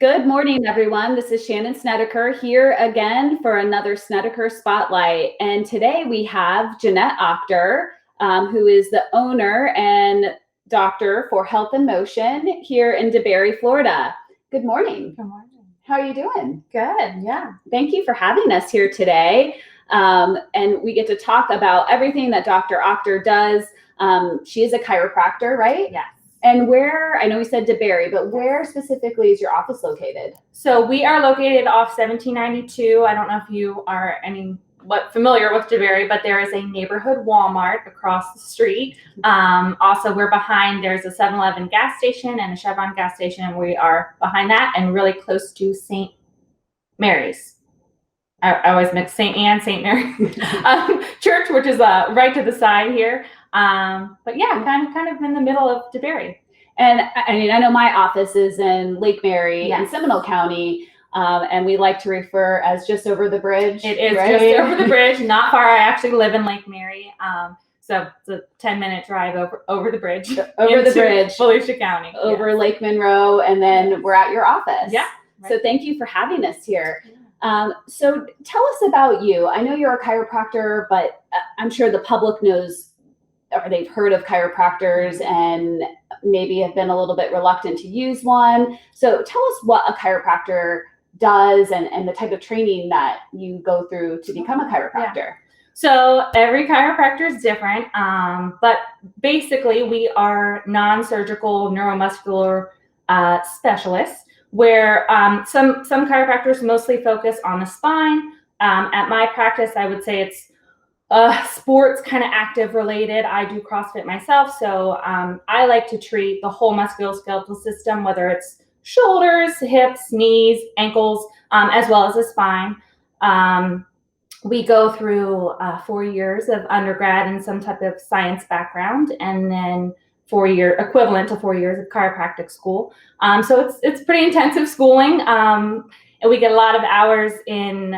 Good morning, everyone. This is Shannon Snedaker here again for another Snedaker Spotlight. And today we have Jenette Auchter, who is the owner and doctor for Health and Motion here in DeBary, Florida. Good morning. Good morning. How are you doing? Good, yeah. Thank you for having us here today. And we get to talk about everything that Dr. Auchter does. She is a chiropractor, right? Yes. And where, I know we said DeBary, but where specifically is your office located? So we are located off 1792. I don't know if you are familiar with DeBary, but there is a neighborhood Walmart across the street. Also, we're behind, there's a 7-Eleven gas station and a Chevron gas station, and we are behind that and really close to St. Mary's. I always mix St. Anne, St. Mary Church, which is right to the side here. But yeah, kind of in the middle of DeBary. And I mean, I know my office is in Lake Mary Yes. in Seminole County, and we like to refer as just over the bridge. It is right? just over the bridge, not far. I actually live in Lake Mary. So it's a 10-minute drive over the bridge. Over the bridge. Volusia County. Over Lake Monroe, and then we're at your office. Yeah. Right. So thank you for having us here. So tell us about you. I know you're a chiropractor, but I'm sure the public knows, or they've heard of chiropractors and maybe have been a little bit reluctant to use one. So tell us what a chiropractor does and the type of training that you go through to become a chiropractor. Yeah. So every chiropractor is different, but basically we are non-surgical neuromuscular specialists, where some chiropractors mostly focus on the spine. At my practice, I would say it's sports kind of active related. I do CrossFit myself, so I like to treat the whole musculoskeletal system, whether it's shoulders, hips, knees, ankles, as well as the spine. We go through 4 years of undergrad and some type of science background, and then equivalent to 4 years of chiropractic school. So it's pretty intensive schooling, and we get a lot of hours in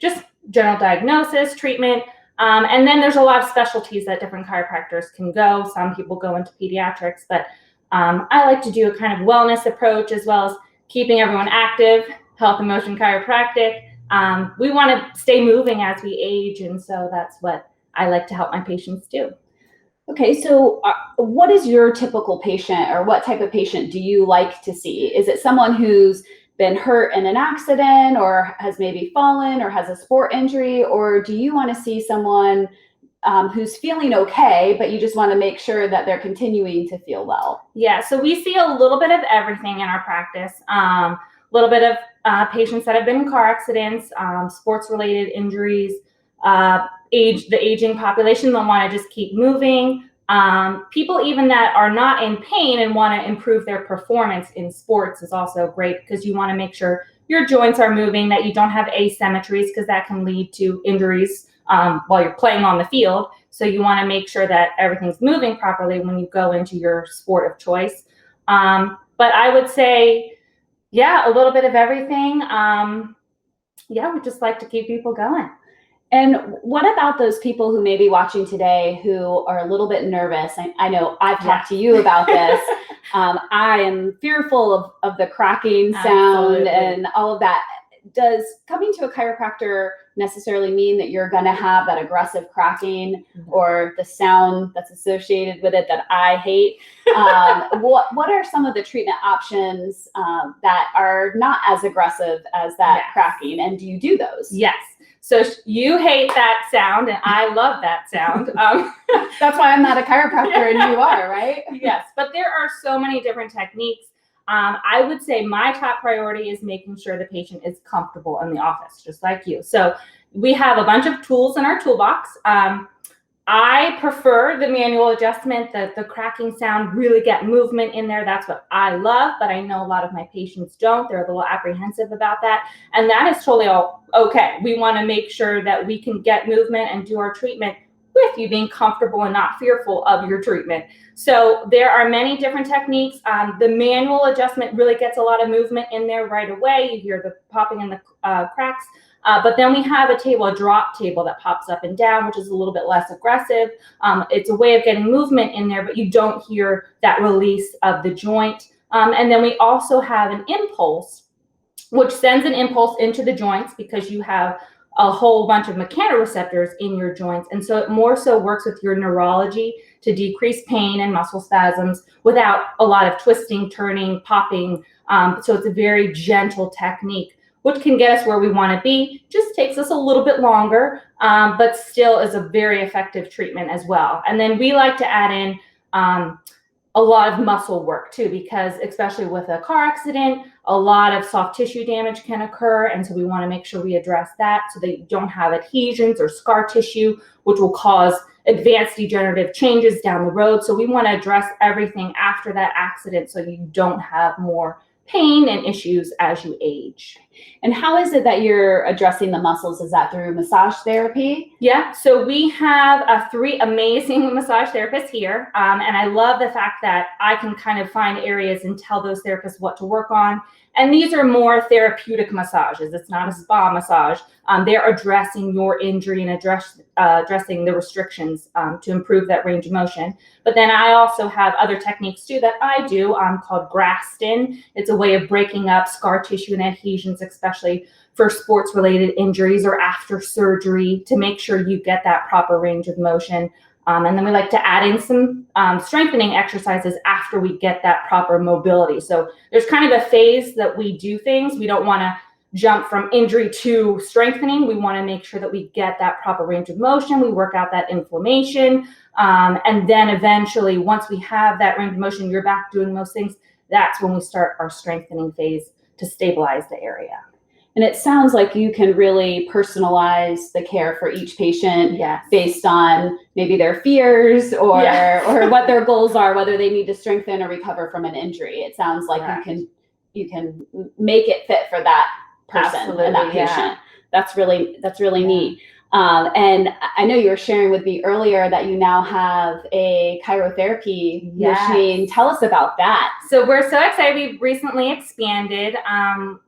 just general diagnosis, treatment, and then there's a lot of specialties that different chiropractors can go. Some people go into pediatrics, but I like to do a kind of wellness approach as well as keeping everyone active, health and motion chiropractic. We want to stay moving as we age, and so that's what I like to help my patients do. Okay, so what is your typical patient, or what type of patient do you like to see? Is it someone who's been hurt in an accident, or has maybe fallen, or has a sport injury, or do you want to see someone who's feeling okay, but you just want to make sure that they're continuing to feel well? Yeah, so we see a little bit of everything in our practice. A little bit of patients that have been in car accidents, sports-related injuries, the aging population that want to just keep moving. People even that are not in pain and want to improve their performance in sports is also great, because you want to make sure your joints are moving, that you don't have asymmetries, because that can lead to injuries while you're playing on the field. So you want to make sure that everything's moving properly when you go into your sport of choice. But I would say, yeah, a little bit of everything. We just like to keep people going. And what about those people who may be watching today who are a little bit nervous? I know I've talked to you about this. I am fearful of the cracking sound. Absolutely. And all of that. Does coming to a chiropractor necessarily mean that you're going to have that aggressive cracking or the sound that's associated with it that I hate? What are some of the treatment options that are not as aggressive as that cracking? And do you do those? Yes. So you hate that sound, and I love that sound. That's why I'm not a chiropractor and you are, right? Yes, but there are so many different techniques. I would say my top priority is making sure the patient is comfortable in the office, just like you. So we have a bunch of tools in our toolbox. I prefer the manual adjustment, the cracking sound, really get movement in there. That's what I love, but I know a lot of my patients don't. They're a little apprehensive about that, and that is totally okay. We want to make sure that we can get movement and do our treatment with you being comfortable and not fearful of your treatment. So there are many different techniques. The manual adjustment really gets a lot of movement in there right away. You hear the popping in the cracks. But then we have a drop table that pops up and down, which is a little bit less aggressive. It's a way of getting movement in there, but you don't hear that release of the joint. And then we also have an impulse, which sends an impulse into the joints because you have a whole bunch of mechanoreceptors in your joints. And so it more so works with your neurology to decrease pain and muscle spasms without a lot of twisting, turning, popping. So it's a very gentle technique, which can get us where we want to be. Just takes us a little bit longer, but still is a very effective treatment as well. And then we like to add in a lot of muscle work too, because especially with a car accident, a lot of soft tissue damage can occur. And so we want to make sure we address that so that you don't have adhesions or scar tissue, which will cause advanced degenerative changes down the road. So we want to address everything after that accident so you don't have more pain and issues as you age. And how is it that you're addressing the muscles? Is that through massage therapy? Yeah, so we have 3 amazing massage therapists here. And I love the fact that I can kind of find areas and tell those therapists what to work on. And these are more therapeutic massages. It's not a spa massage. They're addressing your injury and addressing the restrictions to improve that range of motion. But then I also have other techniques too that I do called Grafton. It's a way of breaking up scar tissue and adhesions, especially for sports-related injuries or after surgery, to make sure you get that proper range of motion. And then we like to add in some strengthening exercises after we get that proper mobility. So there's kind of a phase that we do things. We don't want to jump from injury to strengthening. We want to make sure that we get that proper range of motion. We work out that inflammation. And then eventually, once we have that range of motion, you're back doing those things. That's when we start our strengthening phase to stabilize the area. And it sounds like you can really personalize the care for each patient based on maybe their fears or what their goals are, whether they need to strengthen or recover from an injury. It sounds like you can make it fit for that person and that patient. That's really neat. And I know you were sharing with me earlier that you now have a Cryotherapy machine. Tell us about that. So we're so excited. We've recently expanded.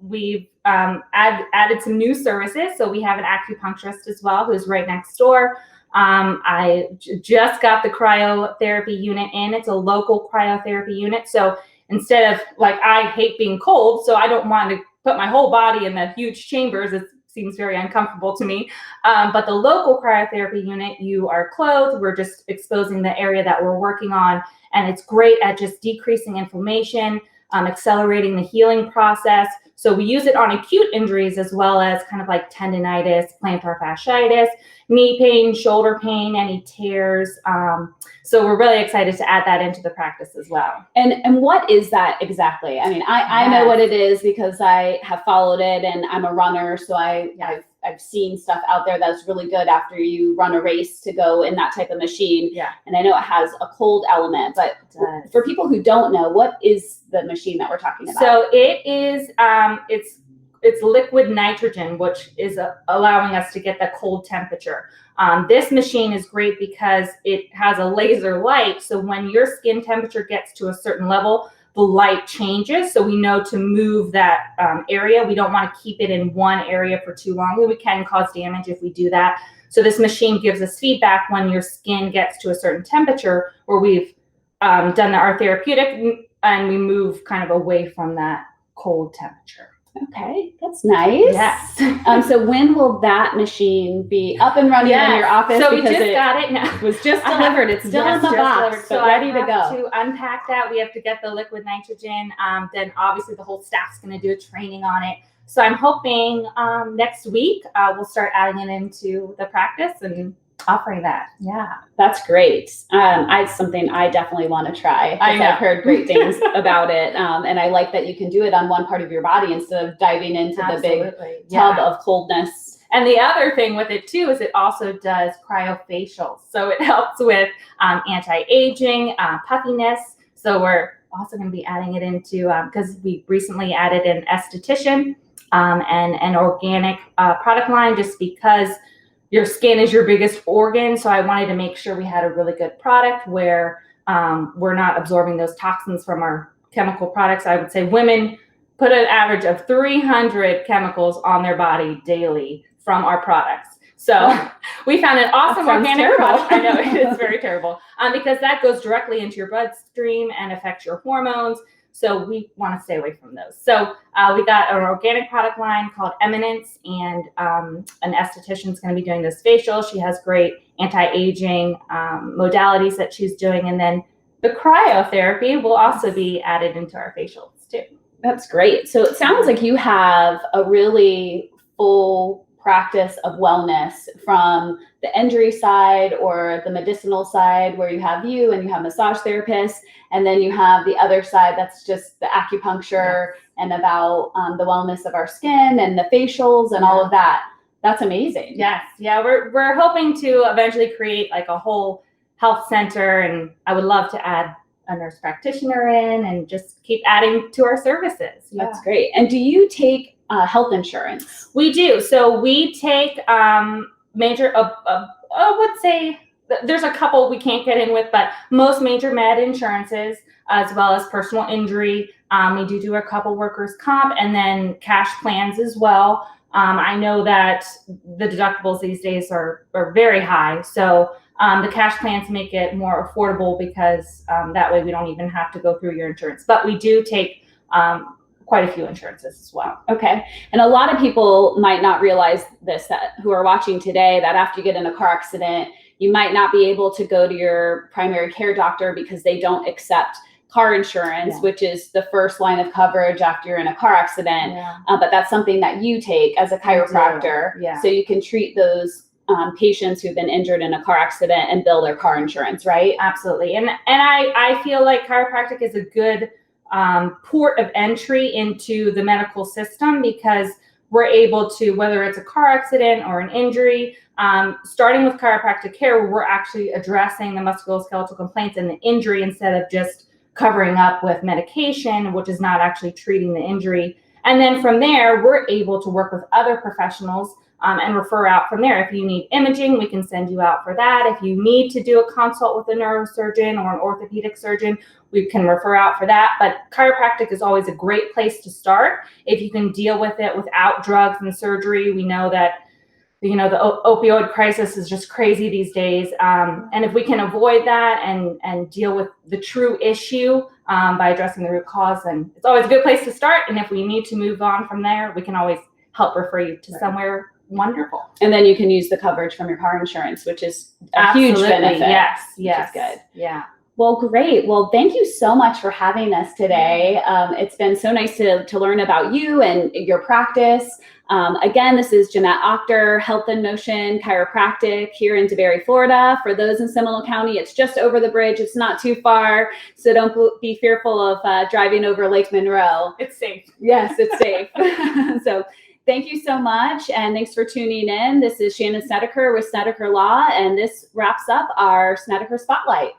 We've added some new services. So we have an Acupuncturist as well, who's right next door. I just got the Cryotherapy unit in. It's a local Cryotherapy unit. So instead of, like, I hate being cold, so I don't want to put my whole body in the huge chambers. It seems very uncomfortable to me. But the local Cryotherapy unit, you are clothed. We're just exposing the area that we're working on. And it's great at just decreasing inflammation, accelerating the healing process. So we use it on acute injuries as well as kind of like tendinitis, plantar fasciitis, knee pain, shoulder pain, any tears. So we're really excited to add that into the practice as well. And what is that exactly? I mean, I know what it is because I have followed it and I'm a runner. So I've seen stuff out there that's really good after you run a race to go in that type of machine. Yeah. And I know it has a cold element, but for people who don't know, what is the machine that we're talking about? So it is, it's liquid nitrogen, which is allowing us to get the cold temperature. This machine is great because it has a laser light. So when your skin temperature gets to a certain level, the light changes. So we know to move that area. We don't want to keep it in one area for too long. We can cause damage if we do that. So this machine gives us feedback when your skin gets to a certain temperature where we've done our therapeutic and we move kind of away from that cold temperature. Okay, that's nice. Yes. So when will that machine be up and running in your office? So we just got it now. It was just delivered. It's still in the box, so ready to go. To unpack that, we have to get the liquid nitrogen. Then obviously the whole staff's going to do a training on it. So I'm hoping next week we'll start adding it into the practice and offering that. Yeah, that's great. It's something I definitely want to try. I've heard great things about it. And I like that you can do it on one part of your body instead of diving into the big tub of coldness. And the other thing with it too is it also does CryoFacial. So it helps with anti-aging, puffiness. So we're also going to be adding it into, because we recently added an esthetician and an organic product line just because your skin is your biggest organ. So I wanted to make sure we had a really good product where we're not absorbing those toxins from our chemical products. I would say women put an average of 300 chemicals on their body daily from our products. So we found an awesome organic product. I know it is very terrible because that goes directly into your bloodstream and affects your hormones. So we want to stay away from those. So we got an organic product line called Eminence, and an esthetician is going to be doing this facial. She has great anti-aging modalities that she's doing. And then the cryotherapy will also be added into our facials too. That's great. So it sounds like you have a really full practice of wellness, from the injury side or the medicinal side, where you have you and you have massage therapists, and then you have the other side that's just the acupuncture and about the wellness of our skin and the facials and all of that. That's amazing. Yes. Yeah. We're hoping to eventually create like a whole health center, and I would love to add a nurse practitioner in and just keep adding to our services. That's great. And do you take health insurance? We do. So we take major, I would say there's a couple we can't get in with, but most major med insurances, as well as personal injury. We do a couple workers' comp, and then cash plans as well. I know that the deductibles these days are very high. So the cash plans make it more affordable, because that way we don't even have to go through your insurance. But we do take quite a few insurances as well. Okay. And a lot of people might not realize this, that who are watching today, that after you get in a car accident, you might not be able to go to your primary care doctor because they don't accept car insurance, which is the first line of coverage after you're in a car accident. But that's something that you take as a chiropractor. So you can treat those patients who've been injured in a car accident and bill their car insurance, right? Absolutely. And I feel like chiropractic is a good port of entry into the medical system, because we're able to, whether it's a car accident or an injury, starting with chiropractic care, we're actually addressing the musculoskeletal complaints and the injury, instead of just covering up with medication, which is not actually treating the injury. And then from there, we're able to work with other professionals and refer out from there. If you need imaging, we can send you out for that. If you need to do a consult with a neurosurgeon or an orthopedic surgeon, we can refer out for that. But chiropractic is always a great place to start if you can deal with it without drugs and surgery. We know that, the opioid crisis is just crazy these days. And if we can avoid that and deal with the true issue by addressing the root cause, then it's always a good place to start. And if we need to move on from there, we can always help refer you to somewhere wonderful. And then you can use the coverage from your car insurance, which is a huge benefit. Yes. Which is good. Yeah. Well, great. Well, thank you so much for having us today. It's been so nice to learn about you and your practice. Again, this is Jenette Auchter, Health in Motion Chiropractic here in DeBary, Florida. For those in Seminole County, it's just over the bridge. It's not too far. So don't be fearful of driving over Lake Monroe. It's safe. Yes, it's safe. So thank you so much. And thanks for tuning in. This is Shannon Snedaker with Snedaker Law. And this wraps up our Snedaker Spotlight.